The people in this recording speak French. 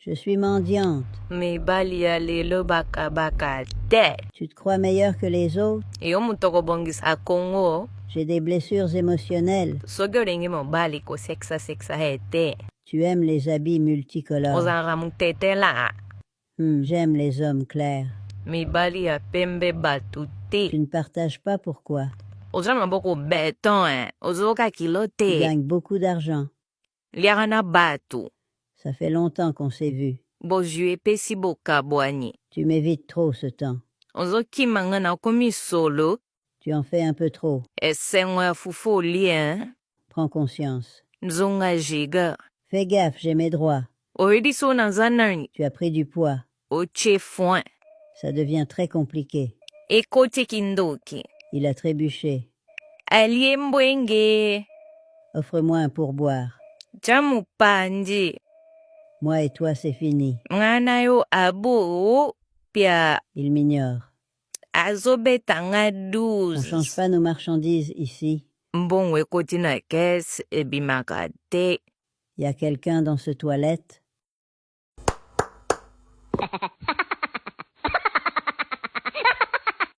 Je suis mendiante. Mibali ya lelo bakabaka te. Tu te crois meilleur que les autres? Yo mutu okobongisa Congo. J'ai des blessures émotionnelles. Soki olingi mobali kosekisa te. Tu aimes les habits multicolores. Ozalaka mutetela. J'aime les hommes clairs. Mibali ya pembe bato te. Tu ne partages pas pourquoi? Ozala maboko beton, ozoka kilo Tu te. gagnes beaucoup d'argent. Liaka na bato. Ça fait longtemps qu'on s'est vu. Bozwi epesi bokabwani. Tu m'évites trop ce temps. Ozokima nga na okomi solo. Tu en fais un peu trop. Esengo ya fufu olie. Prends conscience. Nzonga jiga. Fais gaffe, j'ai mes droits. Oyedi so naza nani. Tu as pris du poids. Otie foin. Ça devient très compliqué. Ekoti kindoki. Il a trébuché. Alie mbwenge. Offre-moi un pourboire. Jamu panji. Moi et toi, c'est fini. Mwana yo abo. Pia. Il m'ignore. Azobeta nga On 12. change pas nos marchandises ici. Mbongo ekoti na kese ebimaka te. Y a quelqu'un dans ce toilette?